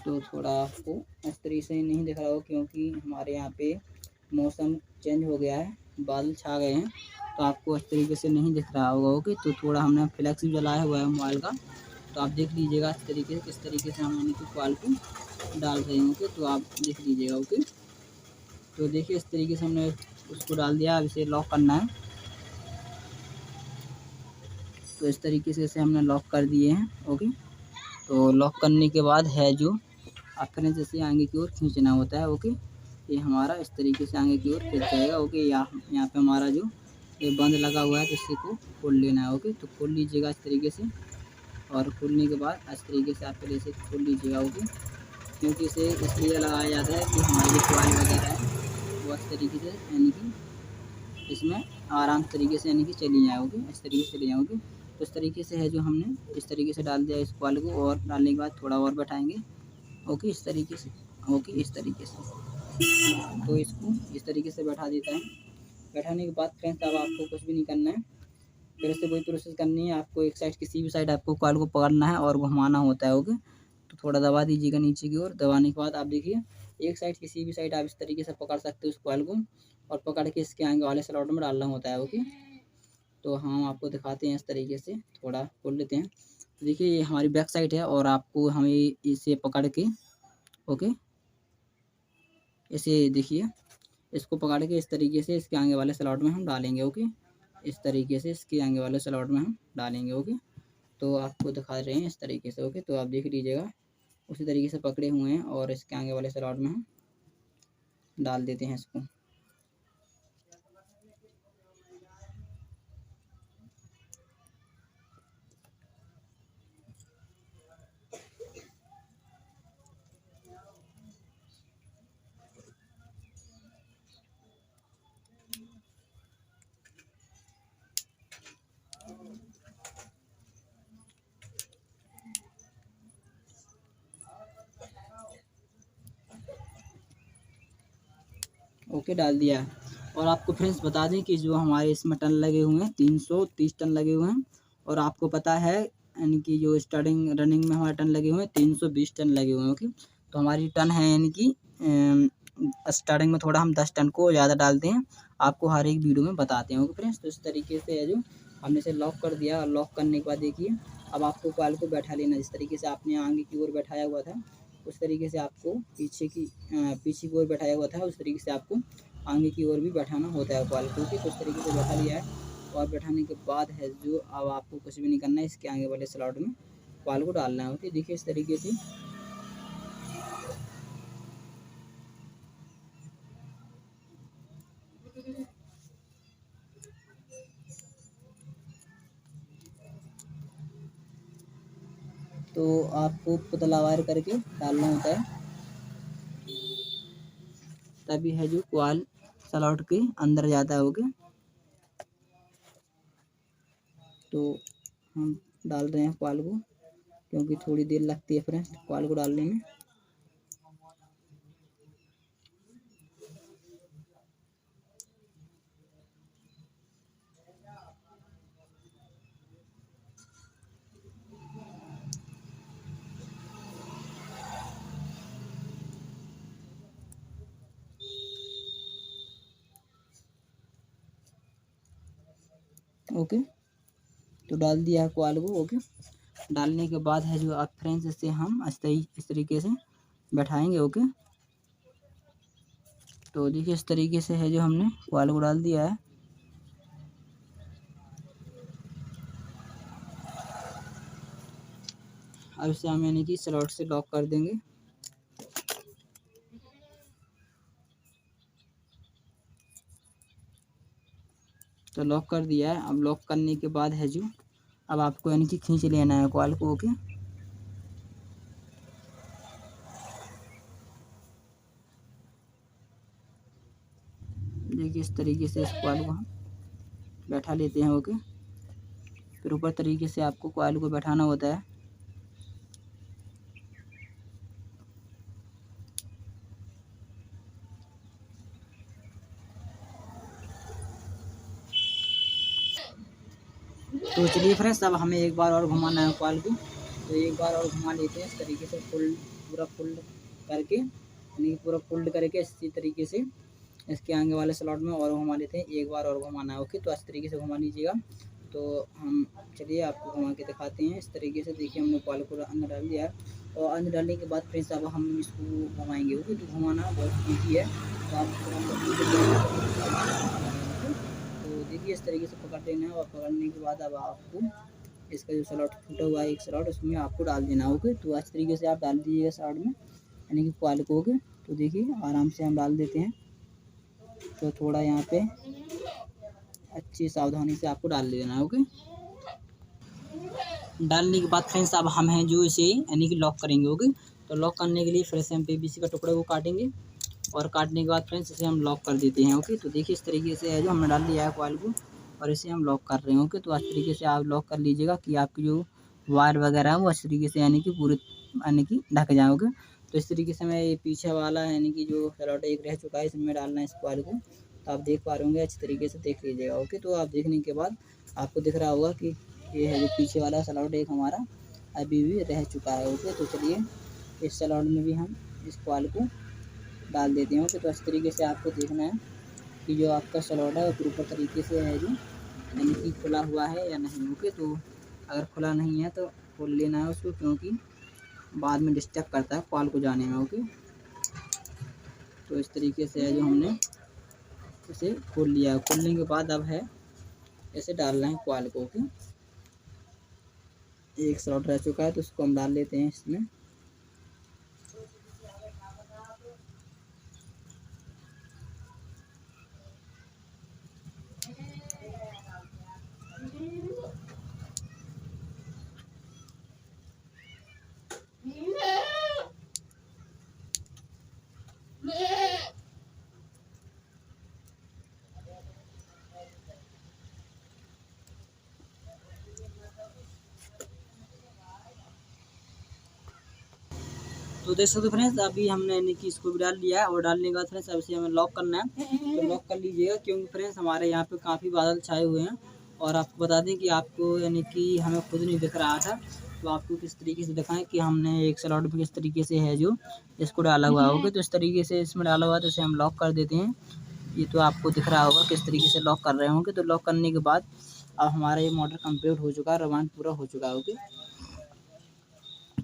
A: तो थोड़ा आपको इस तरीके से नहीं दिख रहा हो क्योंकि हमारे यहाँ पे मौसम चेंज हो गया है, बादल छा गए हैं, तो आपको इस तरीके से नहीं दिख रहा होगा। ओके, तो थोड़ा हमने फ्लैक्स भी जलाया हुआ है मोबाइल का, तो आप देख लीजिएगा इस तरीके से किस तरीके से हम यानी कि कॉइल को डाल रहे हैं। ओके, तो आप देख लीजिएगा। ओके, तो देखिए इस तरीके से हमने उसको डाल दिया। अब इसे लॉक करना है, तो इस तरीके से इसे हमने लॉक कर दिए हैं। ओके, तो लॉक करने के बाद है जो आपने जैसे आगे की ओर खींचना होता है। ओके, ये हमारा इस तरीके से आगे की ओर खींच जाएगा। ओके, यहाँ पे हमारा जो ये बंद लगा हुआ है, तो इसी को खोल लेना है। ओके, तो खोल लीजिएगा इस तरीके से, और खोलने के बाद इस तरीके से आप पहले इसे खोल लीजिएगा। ओके, क्योंकि इसे इसलिए लगाया जाता है कि हमारी जो कॉइल वगैरह है वो इस तरीके से यानी कि इसमें आराम तरीके से यानी कि चली जाए। ओके, इस तरीके से चली जाए। ओके, तो इस तरीके से है जो हमने इस तरीके से डाल दिया इस कॉइल को, और डालने के बाद थोड़ा और बैठाएंगे। ओके, इस तरीके से। ओके, इस तरीके से, तो इसको इस तरीके से बैठा देता है। बैठाने के बाद फ्रेंड्स अब आपको कुछ भी नहीं करना है, फिर से वही प्रोसेस करनी है। आपको एक साइड किसी भी साइड आपको कॉइल को पकड़ना है और घुमाना होता है। ओके, तो थोड़ा दबा दीजिएगा नीचे की ओर। दबाने के बाद आप देखिए एक साइड किसी भी साइड आप इस तरीके से पकड़ सकते हो उस कॉइल को, और पकड़ के इसके आगे वाले स्लॉट में डालना होता है। ओके, तो हम आपको दिखाते हैं इस तरीके से, थोड़ा खोल लेते हैं। देखिए ये हमारी बैक साइड है और आपको हमें इसे पकड़ के ओके इसे देखिए इसको पकड़ के इस तरीके से इसके आगे वाले स्लॉट में हम डालेंगे। ओके, इस तरीके से इसके आगे वाले स्लॉट में हम डालेंगे। ओके, तो आपको दिखा रहे हैं इस तरीके से। ओके, तो आप देख लीजिएगा उसी तरीके से पकड़े हुए हैं और इसके आगे वाले स्लॉट में हम डाल देते हैं इसको। ओके, डाल दिया है। और आपको फ्रेंड्स बता दें कि जो हमारे इसमें टन लगे हुए हैं 330 टन लगे हुए हैं, और आपको पता है यानी कि जो स्टार्टिंग रनिंग में हमारे टन लगे हुए हैं 320 टन लगे हुए हैं। ओके, तो हमारी टन है यानी कि स्टार्टिंग में थोड़ा हम 10 टन को ज़्यादा डालते हैं, आपको हर एक वीडियो में बताते हैं। ओके फ्रेंड्स, तो इस तरीके से है जो हमने इसे लॉक कर दिया। और लॉक करने के बाद देखिए अब आपको कॉइल को बैठा लेना, जिस तरीके से आपने आगे की ओर बैठाया हुआ था उस तरीके से आपको पीछे की ओर बैठाया हुआ था उस तरीके से आपको आगे की ओर भी बैठाना होता है कॉइल को। कुछ तरीके से बैठा लिया है, और बैठाने के बाद है जो अब आपको कुछ भी नहीं करना है, इसके आगे वाले स्लॉट में कॉइल को डालना है। ओके, देखिए इस तरीके से। तो आपको पतला वायर करके डालना होता है, तभी है जो कॉइल स्लॉट के अंदर जाता है। ओके, तो हम डाल रहे हैं कॉइल को, क्योंकि थोड़ी देर लगती है फ्रेंड्स कॉइल को डालने में। ओके, तो डाल दिया है कॉइल को। ओके, डालने के बाद है जो अब फ्रेंड्स इसे हम इस तरीके से बैठाएंगे। ओके, तो देखिए इस तरीके से है जो हमने कॉइल को डाल दिया है। अब इसे हम यानी कि स्लॉट से लॉक कर देंगे। तो लॉक कर दिया है। अब लॉक करने के बाद है जो अब आपको यानी कि खींच लेना है कॉइल को। ओके, देखिए इस तरीके से इस कॉइल को हम बैठा लेते हैं। ओके, फिर ऊपर तरीके से आपको कॉइल को बैठाना होता है। तो चलिए फ्रेंड्स, अब हमें एक बार और घुमाना है कॉइल को। तो एक बार और घुमा लेते हैं इस तरीके से पूरा फोल्ड करके, यानी पूरा फोल्ड करके इसी तरीके से इसके आगे वाले स्लॉट में और घुमा लेते हैं। एक बार और घुमाना है। ओके, तो इस तरीके से घुमा लीजिएगा। तो हम चलिए आपको घुमा के दिखाते हैं। इस तरीके से देखिए हमने कॉइल को अंदर डाल दिया है। और अंदर डालने के बाद फ्रेंड्स अब हम इसको घुमाएंगे। ओके, तो घुमाना बहुत ईजी है। तो आप तो देखिए इस तरीके से पकड़ देना है। और पकड़ने के बाद अब आपको इसका जो स्लॉट फूटा हुआ है एक स्लॉट, उसमें आपको डाल देना। ओके, तो इस तरीके से आप डाल दीजिएगा स्लॉट में, यानी कि कॉइल को। ओके, तो देखिए आराम से हम डाल देते हैं। तो थोड़ा यहाँ पे अच्छी सावधानी से आपको डाल देना है। ओके, डालने के बाद फ्रेंड्स अब हम हैं जो इसे यानी कि लॉक करेंगे। ओके, तो लॉक करने के लिए फिर से हम पीवीसी का टुकड़े को काटेंगे और काटने के बाद फ्रेंड्स इसे हम लॉक कर देते हैं। ओके, तो देखिए इस तरीके से है जो हमने डाल दिया है कॉइल को और इसे हम लॉक कर रहे हैं। ओके, तो इस तरीके से आप लॉक कर लीजिएगा कि आपकी जो वायर वगैरह है वो इस तरीके से यानी कि पूरे यानी कि ढक जाए। ओके, तो इस तरीके से मैं ये पीछे वाला यानी कि जो स्लॉट एक रह चुका है इसमें डालना है इस कॉइल को। तो आप देख पा रहे होंगे, अच्छी तरीके से देख लीजिएगा। ओके, तो आप देखने के बाद आपको दिख रहा होगा कि ये है जो पीछे वाला स्लॉट एक हमारा अभी भी रह चुका है। ओके, तो चलिए इस स्लॉट में भी हम इस कॉइल को डाल देते हैं। ओके, तो इस तरीके से आपको देखना है कि जो आपका स्लॉट है वो प्रॉपर तरीके से है जो यानी कि खुला हुआ है या नहीं। ओके, तो अगर खुला नहीं है तो खोल लेना है उसको, क्योंकि बाद में डिस्टर्ब करता है कॉल को जाने में। ओके, तो इस तरीके से है जो हमने इसे खोल लिया है। खोलने के बाद अब है इसे डालना है कॉल को। ओके, एक स्लॉट रह चुका है तो उसको हम डाल लेते हैं इसमें। तो देख सकते हो फ्रेंड्स, अभी हमने यानी कि इसको भी डाल लिया है। और डालने के बाद फ्रेंड्स अब इसे हमें लॉक करना है। तो लॉक कर लीजिएगा, क्योंकि फ्रेंड्स हमारे यहाँ पे काफ़ी बादल छाए हुए हैं। और आपको बता दें कि आपको यानी कि हमें खुद नहीं दिख रहा था, तो आपको किस तरीके से दिखाएं कि हमने एक स्लॉट में किस तरीके से है जो इसको डाला हुआ होगा। तो इस तरीके से इसमें डाला हुआ है, तो इसे हम लॉक कर देते हैं। ये तो आपको दिख रहा होगा किस तरीके से लॉक कर रहे होंगे। तो लॉक करने के बाद अब हमारा ये मोटर कंप्लीट हो चुका है, रवान पूरा हो चुका है। ओके,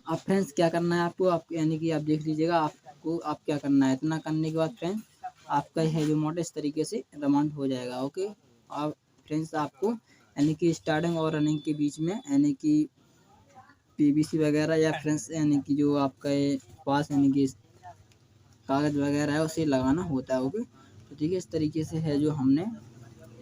A: अब फ्रेंड्स क्या करना है आपको, आप यानी कि आप देख लीजिएगा आपको आप क्या करना है। इतना करने के बाद फ्रेंड्स आपका है जो मोटर इस तरीके से रवान हो जाएगा। ओके, अब फ्रेंड्स आपको यानी कि स्टार्टिंग और रनिंग के बीच में यानी कि पीवीसी वगैरह या फ्रेंड्स यानी कि जो आपका पास यानी कि कागज़ वगैरह है उसे लगाना होता है। ओके, तो देखिए इस तरीके से है जो हमने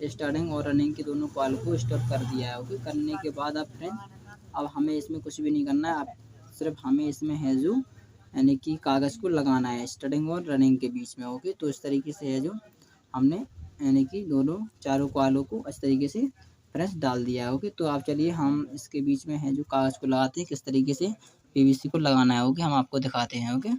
A: स्टार्टिंग और रनिंग के दोनों कॉल को स्टॉप कर दिया है। ओके, करने के बाद अब फ्रेंड्स अब हमें इसमें कुछ भी नहीं करना है। अब सिर्फ हमें इसमें है जो यानी कि कागज़ को लगाना है स्टार्टिंग और रनिंग के बीच में। ओके, तो इस तरीके से है जो हमने यानी कि दोनों चारों कॉलों को इस तरीके से फ्रेंड्स डाल दिया है। ओके, तो आप चलिए हम इसके बीच में है जो कागज़ को लगाते हैं, किस तरीके से पीवीसी को लगाना है। ओके, हम आपको दिखाते हैं। ओके,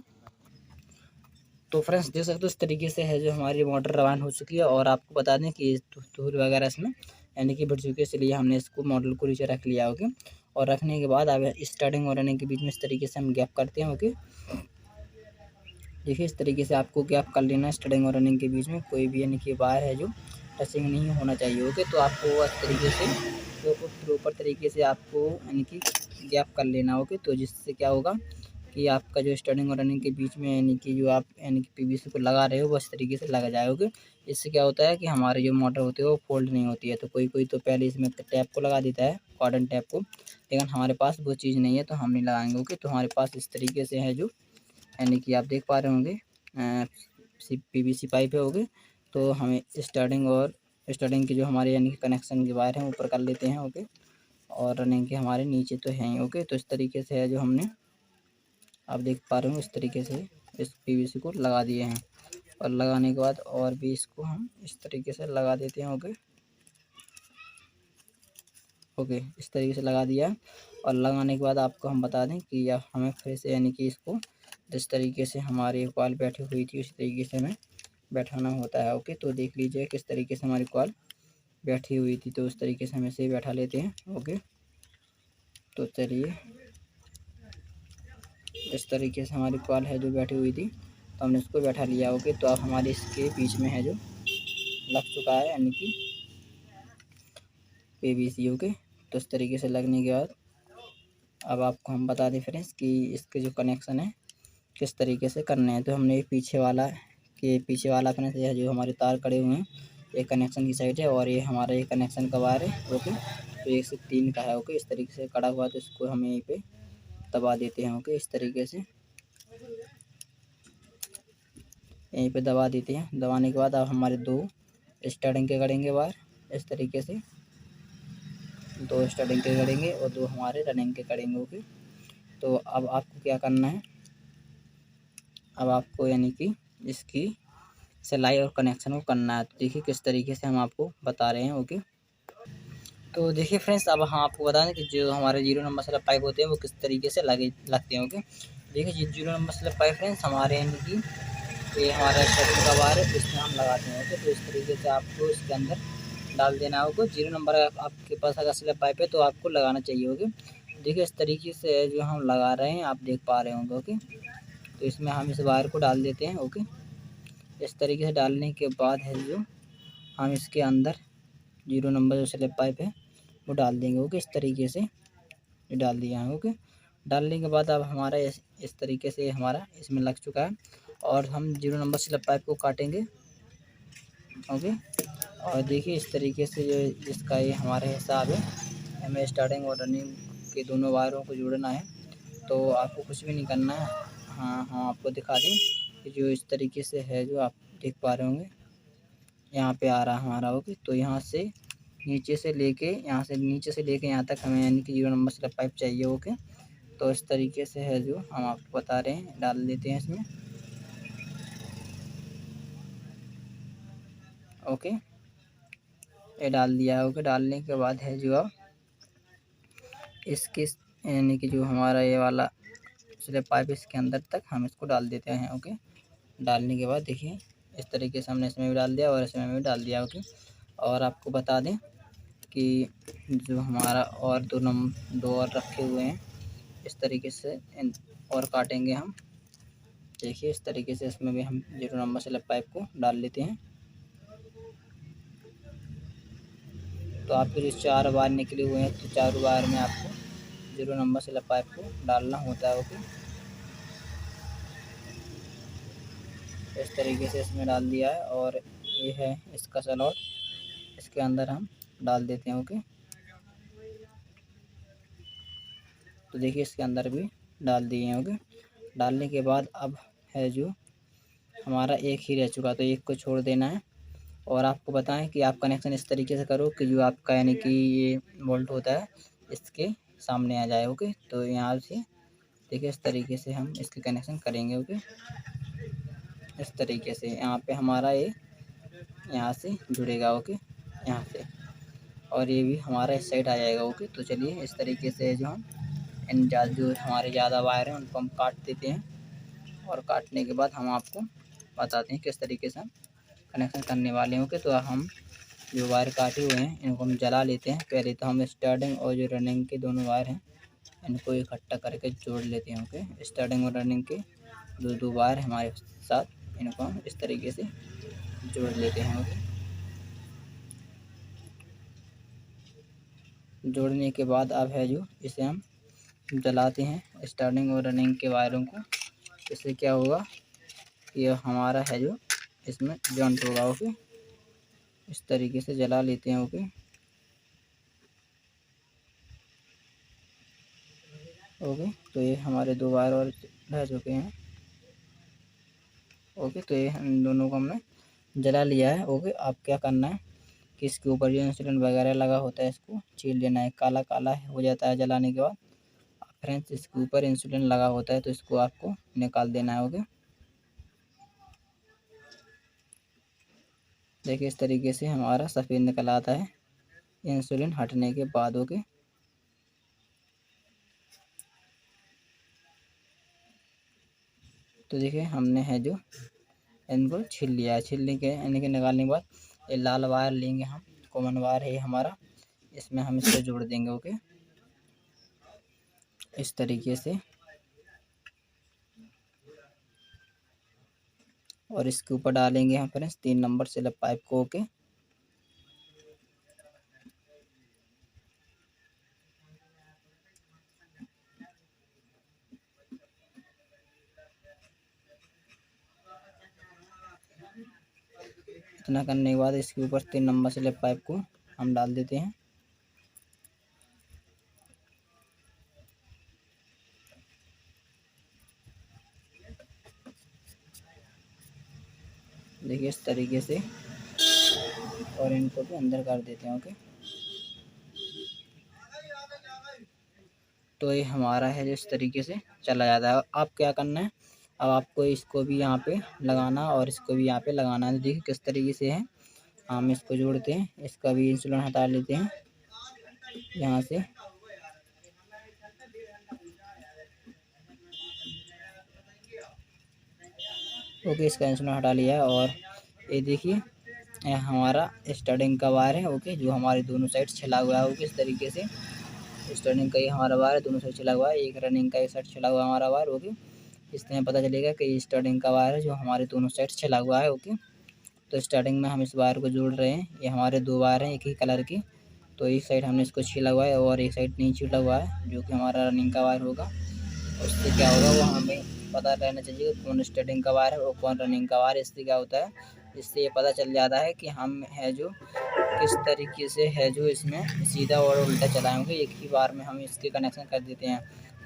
A: तो फ्रेंड्स देख सकते हो इस तरीके से है जो हमारी मोटर रवान हो चुकी है। और आपको बता दें कि धूल वगैरह इसमें यानी कि बढ़ चुकी है, इसलिए हमने इसको मॉडल को नीचे रख लिया। ओके, और रखने के बाद अब स्टार्टिंग और रनिंग के बीच में इस तरीके से हम गैप करते हैं। ओके, देखिए इस तरीके से आपको गैप कर लेना है स्टार्टिंग और रनिंग के बीच में। कोई भी यानी कि वायर है जो टचिंग नहीं होना चाहिए। ओके, तो आपको इस तरीके से प्रॉपर तरीके से आपको यानी कि गैप कर लेना। ओके, तो जिससे क्या होगा कि आपका जो स्टार्टिंग और रनिंग के बीच में यानी कि जो आप यानी कि पीवीसी को लगा रहे हो वो इस तरीके से लगा जाए। ओके, इससे क्या होता है कि हमारी जो मोटर होती है वो फोल्ड नहीं होती है। तो कोई तो पहले इसमें टैप को लगा देता है, कॉटन टैप को, लेकिन हमारे पास वो चीज़ नहीं है तो हम नहीं लगाएंगे। ओके, तो हमारे पास इस तरीके से है जो यानी कि आप देख पा रहे होंगे पीवीसी पाइप है। ओके, तो हमें स्टार्टिंग और स्टार्टिंग के जो हमारे यानी कि कनेक्शन के वायर हैं ऊपर कर लेते हैं। ओके, और रनिंग के हमारे नीचे तो हैं ही। ओके, तो इस तरीके से है जो हमने, आप देख पा रहे हो, इस तरीके से इस पीवीसी को लगा दिए हैं। और लगाने के बाद और भी इसको हम इस तरीके से लगा देते हैं। ओके ओके, इस तरीके से लगा दिया। और लगाने के बाद आपको हम बता दें कि या हमें फिर से यानी कि इसको जिस तरीके से हमारी कॉल बैठी हुई थी उसी तरीके से हमें बैठाना होता है। ओके, तो देख लीजिए किस तरीके से हमारी कॉल बैठी हुई थी, तो उस तरीके से हम इसे बैठा लेते हैं। ओके, तो चलिए, इस तरीके से हमारी कॉल है जो बैठी हुई थी, तो हमने इसको बैठा लिया। ओके, तो अब हमारे इसके बीच में है जो लग चुका है यानी कि पीवीसी। ओके, तो इस तरीके से लगने के बाद अब आपको हम बता दें फ्रेंड्स कि इसके जो कनेक्शन है किस तरीके से करने हैं। तो हमने पीछे वाला फ्रेंड्स यह जो हमारे तार कड़े हुए हैं, एक कनेक्शन की साइड है और ये हमारा एक कनेक्शन का वायर है। ओके, तो 1 से 3 का है। ओके, इस तरीके से कड़ा हुआ, तो इसको हम यहीं पे दबा देते हैं। ओके, इस तरीके से यहीं पे दबा देते हैं। दबाने के बाद अब हमारे 2 स्टार्टिंग के गड़ेंगे वायर, इस तरीके से 2 स्टार्टिंग के गड़ेंगे और 2 हमारे रनिंग के गड़ेंगे। ओके, तो अब आपको क्या करना है, अब आपको यानी कि इसकी सिलाई और कनेक्शन को करना है। तो देखिए किस तरीके से हम आपको बता रहे हैं। ओके, तो देखिए फ्रेंड्स, अब हम आपको बता दें कि जो हमारे 0 नंबर स्लैब पाइप होते हैं वो किस तरीके से लगते हैं। ओके, देखिए 0 नंबर स्लैब पाइप फ्रेंड्स हमारे यानी कि ये हमारा स्टार्टिंग का वायर है, इसमें हम लगाते हैं। ओके, तो इस तरीके से आपको इसके अंदर डाल देना होगा। 0 नंबर आपके पास अगर स्लैब पाइप है तो आपको लगाना चाहिए। ओके, देखिए इस तरीके से जो हम लगा रहे हैं आप देख पा रहे होंगे। ओके, तो इसमें हम इस वायर को डाल देते हैं। ओके, इस तरीके से डालने के बाद है जो हम इसके अंदर 0 नंबर जो स्लैब पाइप है वो डाल देंगे। ओके, इस तरीके से ये डाल दिया है। ओके, डालने के बाद अब हमारा इस तरीके से हमारा इसमें लग चुका है और हम 0 नंबर स्लैब पाइप को काटेंगे। ओके, और देखिए इस तरीके से जो इसका ये हमारा हिसाब है, हमें स्टार्टिंग और रनिंग के दोनों वायरों को जोड़ना है। तो आपको कुछ भी नहीं करना है। हाँ हाँ, आपको दिखा दें कि जो इस तरीके से है जो आप देख पा रहे होंगे, यहाँ पे आ रहा है हमारा। ओके, तो यहाँ से नीचे से लेके यहाँ तक हमें यानी कि 0 नंबर स्लैब पाइप चाहिए। ओके, तो इस तरीके से है जो हम आपको बता रहे हैं, डाल देते हैं इसमें। ओके, ये डाल दिया है। ओके, डालने के बाद है जो अब इसके यानी कि जो हमारा ये वाला स्लैब पाइप इसके अंदर तक हम इसको डाल देते हैं। ओके, डालने के बाद देखिए इस तरीके से हमने इसमें भी डाल दिया और इसमें भी डाल दिया। ओके, और आपको बता दें कि जो हमारा और 2 और रखे हुए हैं, इस तरीके से और काटेंगे हम। देखिए इस तरीके से इसमें भी हम 0 नंबर स्लैब पाइप को डाल लेते हैं। तो आपके जो 4 वायर निकले हुए हैं, तो 4 वायर में आपको 0 नंबर स्लैब पाइप को डालना होता है। ओके, इस तरीके से इसमें डाल दिया है और ये है इसका स्लॉट, इसके अंदर हम डाल देते हैं। ओके, तो देखिए इसके अंदर भी डाल दिए हैं। ओके, डालने के बाद अब है जो हमारा एक ही रह चुका, तो एक को छोड़ देना है। और आपको बताएं कि आप कनेक्शन इस तरीके से करो कि जो आपका यानी कि ये बोल्ट होता है इसके सामने आ जाए। ओके, तो यहाँ से देखिए इस तरीके से हम इसके कनेक्शन करेंगे। ओके, इस तरीके से यहाँ पे हमारा ये यहाँ से जुड़ेगा। ओके, यहाँ से, और ये भी हमारा इस साइड आ जाएगा। ओके, तो चलिए इस तरीके से जो हम जो हमारे ज़्यादा वायर हैं उनको हम काट देते हैं और काटने के बाद हम आपको बताते हैं किस तरीके से हम कनेक्शन करने वाले हैं। ओके, तो हम जो वायर काटे हुए हैं इनको हम जला लेते हैं। पहले तो हम स्टार्टिंग और जो रनिंग के दोनों वायर हैं इनको इकट्ठा करके जोड़ लेते हैं। ओके, स्टार्टिंग और रनिंग के दो वायर हमारे साथ, इनको हम इस तरीके से जोड़ लेते हैं। ओके, जोड़ने के बाद अब है जो इसे हम जलाते हैं स्टार्टिंग और रनिंग के वायरों को। इससे क्या होगा, ये हमारा है जो इसमें जॉइंट होगा। ओके, इस तरीके से जला लेते हैं। ओके ओके, तो ये हमारे 2 वायर और रह चुके हैं। ओके, तो ये इन दोनों को हमने जला लिया है। ओके, अब क्या करना है, कि इसके ऊपर जो इंसुलिन वगैरह लगा होता है इसको छील लेना है। काला काला हो जाता है जलाने के बाद फ्रेंड्स, इसके ऊपर इंसुलिन लगा होता है तो इसको आपको निकाल देना है। ओके, देखिए इस तरीके से हमारा सफ़ेद निकल आता है इंसुलिन हटने के बाद। ओके, तो देखिए हमने है जो इनको छील लिया है। छीलने के यानी कि निकालने के बाद ये लाल वायर लेंगे हम, कॉमन वायर है हमारा, इसमें हम इसको जोड़ देंगे। ओके, इस तरीके से, और इसके ऊपर डालेंगे हम फ्रेंड्स 3 नंबर स्लिप पाइप को। ओके, इतना करने के बाद इसके ऊपर 3 नंबर स्लिप पाइप को हम डाल देते हैं। देखिए इस तरीके से, और इनको भी अंदर कर देते हैं। ओके, तो ये हमारा है जो इस तरीके से चला जाता है। आप क्या करना है, अब आपको इसको भी यहाँ पे लगाना और इसको भी यहाँ पे लगाना है। देखिए किस तरीके से है, हम इसको जोड़ते हैं, इसका भी इंसुलिन हटा लेते हैं यहाँ से। ओके, इसका इंसुलिन हटा लिया है, और ये देखिए हमारा स्टार्टिंग का वायर है। ओके, जो हमारे दोनों साइड छिला हुआ है। ओके, इस तरीके से स्टार्टिंग का ये हमारा वायर है, दोनों साइड छिला हुआ है। एक रनिंग का एक साइड छिला हुआ है हमारा वायर। ओके, इसमें पता चलेगा कि स्टार्टिंग का वायर है जो हमारे दोनों साइड छिला हुआ है। ओके, तो स्टार्टिंग में हम इस वायर को जोड़ रहे हैं। ये हमारे 2 वायर हैं एक ही कलर की, तो एक साइड हमने इसको छीला हुआ है और एक साइड नहीं छीला हुआ है, जो कि हमारा रनिंग का वायर होगा। उससे क्या होगा, वो हमें पता रहना चाहिए कौन स्टार्टिंग का वायर है और कौन रनिंग का वायर है। इससे क्या होता है, इससे ये पता चल जाता है कि हम है जो किस तरीके से है जो इसमें सीधा और उल्टा चलाएंगे। एक ही बार में हम इसके कनेक्शन कर देते हैं,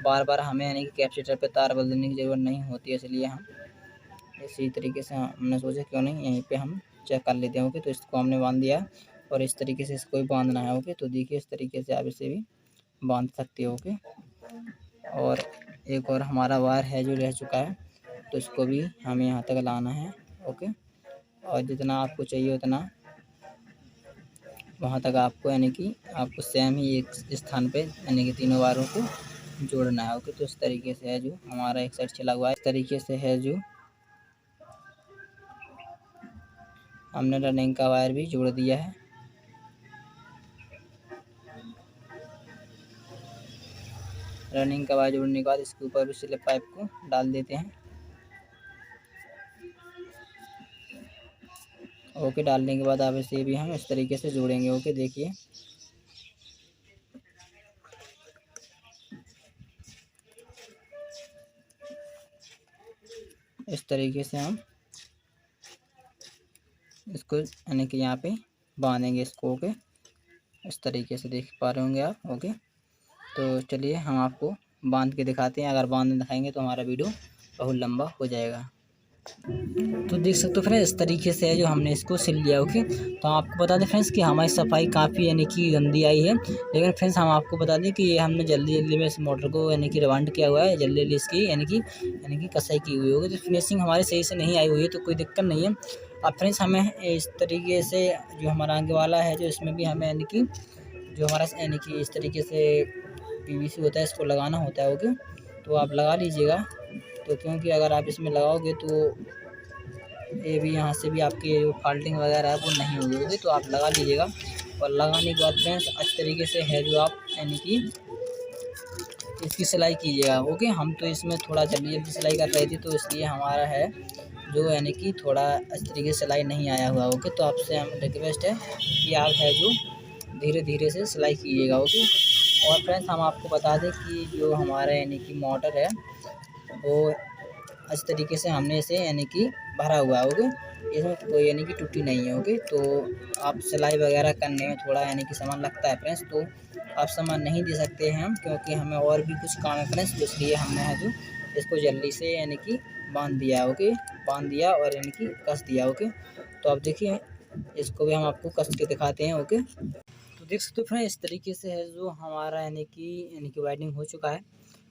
A: बार बार हमें यानी कि कैपेसिटर पे तार बदलने की ज़रूरत नहीं होती है। इसलिए हम इसी तरीके से हमने सोचा क्यों नहीं यहीं पे हम चेक कर लेते हैं। ओके, तो इसको हमने बांध दिया और इस तरीके से इसको भी बांधना है। ओके, तो देखिए इस तरीके से आप इसे भी बांध सकते हो। ओके, और एक और हमारा वायर है जो रह चुका है, तो इसको भी हमें यहाँ तक लाना है। ओके, और जितना आपको चाहिए उतना वहाँ तक आपको यानी कि आपको सेम ही एक स्थान पे यानी कि तीनों वायरों को जोड़ना है। ओके, तो इस तरीके से है जो हमारा एक साइड चला हुआ है। इस तरीके से है जो हमने रनिंग का वायर भी जोड़ दिया है। रनिंग का वायर जोड़ने के बाद इसके ऊपर भी स्लिप पाइप को डाल देते हैं। ओके, डालने के बाद अब इसे भी हम इस तरीके से जोड़ेंगे। ओके, देखिए इस तरीके से हम इसको यानी कि यहाँ पे बांधेंगे इसको। ओके, इस तरीके से देख पा रहे होंगे आप। ओके, तो चलिए हम आपको बांध के दिखाते हैं। अगर बांध दिखाएंगे तो हमारा वीडियो बहुत लंबा हो जाएगा। तो देख सकते हो फ्रेंड्स, इस तरीके से है जो हमने इसको सिल लिया। ओके, तो आपको बता दें फ्रेंड्स कि हमारी सफाई काफ़ी यानी कि गंदी आई है, लेकिन फ्रेंड्स हम आपको बता दें कि ये हमने जल्दी जल्दी में इस मोटर को यानी कि रिवाइंड किया हुआ है, जल्दी जल्दी इसकी यानी कि कसाई की हुई होगी। तो फिनिशिंग हमारी सही से नहीं आई हुई है, तो कोई दिक्कत नहीं है। अब फ्रेंड्स हमें इस तरीके से जो हमारा आगे वाला है जो इसमें भी हमें यानी कि जो हमारा यानी कि इस तरीके से PVC होता है इसको लगाना होता है। ओके, तो आप लगा लीजिएगा, तो क्योंकि अगर आप इसमें लगाओगे तो ये भी यहाँ से भी आपकी फॉल्टिंग वगैरह है वो नहीं होगी। तो आप लगा लीजिएगा, और लगाने के बाद फ्रेंड्स अच्छे तरीके से है जो आप यानी कि इसकी सिलाई कीजिएगा। ओके, हम तो इसमें थोड़ा जल्दी जल्दी सिलाई कर रहे थे, तो इसलिए हमारा है जो यानी कि थोड़ा अच्छे तरीके से सिलाई नहीं आया हुआ। ओके, तो आपसे हम रिक्वेस्ट है कि आप है जो धीरे धीरे से सिलाई कीजिएगा। ओके, और फ्रेंड्स हम आपको बता दें कि जो हमारा यानी कि मोटर है वो अच्छे तरीके से हमने इसे यानी कि भरा हुआ है। ओके, इसमें कोई यानी कि टूटी नहीं है। ओके, तो आप सिलाई वगैरह करने में थोड़ा यानी कि सामान लगता है फ्रेंड्स, तो आप सामान नहीं दे सकते हैं हम, क्योंकि हमें और भी कुछ काम है फ्रेंड्स, तो इसलिए हमने है जो इसको जल्दी से यानी कि बांध दिया। ओके, बांध दिया और यानी कि कस दिया। ओके, तो आप देखिए इसको भी हम आपको कस के दिखाते हैं। ओके, तो देख सकते हो फ्रेंड इस तरीके से है जो हमारा यानी कि वाइडनिंग हो चुका है।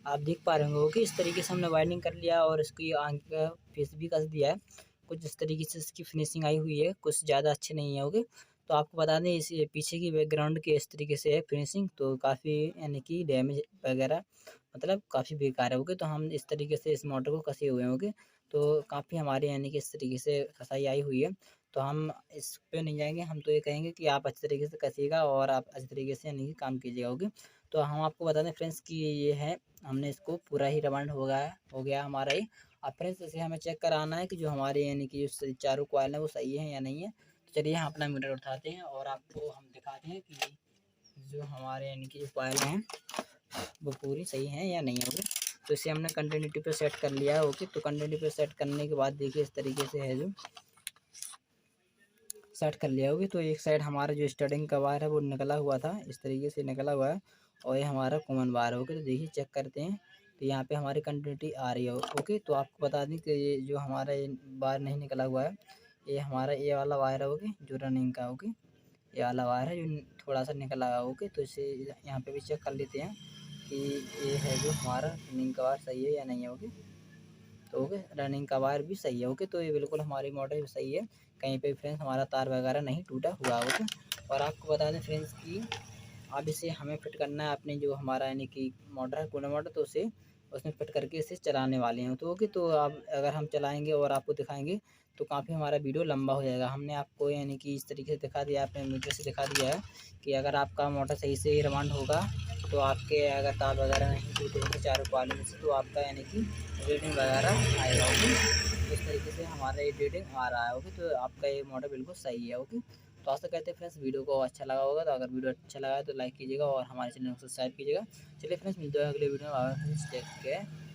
A: आप देख पा रहे होंगे कि इस तरीके से हमने वाइडनिंग कर लिया और इसकी आंख का फेस भी कस दिया है। कुछ इस तरीके से इसकी फिनिशिंग आई हुई है, कुछ ज़्यादा अच्छी नहीं है। ओके, तो आपको बता दें इस पीछे की बैकग्राउंड के इस तरीके से है फिनिशिंग, तो काफ़ी यानी कि डैमेज वगैरह मतलब काफ़ी बेकार है। ओके, तो हम इस तरीके से इस मोटर को कसे हुए हैं। ओके, तो काफ़ी हमारे यानी कि इस तरीके से कसाई आई हुई है। तो हम इस पे नहीं जाएँगे, हम तो ये कहेंगे कि आप अच्छे तरीके से कसिएगा और आप अच्छे तरीके से यानी कि काम कीजिएगा। ओके, तो हम आपको बता दें फ्रेंड्स कि ये है, हमने इसको पूरा ही रिबाउंड हो गया हमारा ये। अब फ्रेंड्स इसे हमें चेक कराना है कि जो हमारे यानी कि जो चारों कॉइल है वो सही है या नहीं है। तो चलिए हम अपना मीटर उठाते हैं और आपको हम दिखाते हैं कि जो हमारे यानी कि जो कॉइल हैं वो पूरी सही है या नहीं है। ओके, तो इसे हमने कंटिन्यूटी पे सेट कर लिया है। ओके, तो कंटिन्यूटी पे सेट करने के बाद देखिए इस तरीके से है जो सेट कर लिया होगी। तो एक साइड हमारा जो स्टार्टिंग का वायर है वो निकला हुआ था, इस तरीके से निकला हुआ है और ये हमारा कॉमन वायर है। ओके, तो देखिए चेक करते हैं, तो यहाँ पे हमारी कंटिन्यूटी आ रही है। ओके, तो आपको बता दें कि ये जो हमारा ये वायर नहीं निकला हुआ है, ये हमारा ये वाला वायर है। ओके, जो रनिंग का। ओके, ये वाला वायर है जो थोड़ा सा निकला है। ओके, तो इसे यहाँ पे भी चेक कर लेते हैं कि ये है जो हमारा रनिंग का वायर सही है या नहीं है। ओके, तो ओके रनिंग का वायर भी सही है। ओके, तो ये बिल्कुल हमारी मोटर भी सही है, कहीं पे फ्रेंड्स हमारा तार वगैरह नहीं टूटा हुआ। ओके, और आपको बता दें फ्रेंड्स कि अब इसे हमें फिट करना है अपने जो हमारा यानी कि मोटर है कूलर मोटर, तो उसे उसमें फिट करके इसे चलाने वाले हैं। तो ओके, तो अब अगर हम चलाएंगे और आपको दिखाएंगे तो काफ़ी हमारा वीडियो लंबा हो जाएगा। हमने आपको यानी कि इस तरीके से दिखा दिया, अपने मीटर से दिखा दिया है कि अगर आपका मोटर सही से रिमांड होगा तो आपके अगर तार वगैरह नहीं टूटेंगे चारों कॉइल में से, तो आपका यानी कि रीडिंग वगैरह आएगा। ओके, इस तरीके से हमारा ये रीडिंग आ रहा है। ओके, तो आपका ये मॉडल बिल्कुल सही है। ओके, तो आशा करते हैं फ्रेंड्स वीडियो को अच्छा लगा होगा। तो अगर वीडियो अच्छा लगा है तो लाइक कीजिएगा और हमारे चैनल को सब्सक्राइब कीजिएगा। चलिए फ्रेंड्स मिलते हैं अगले वीडियो में। Take care.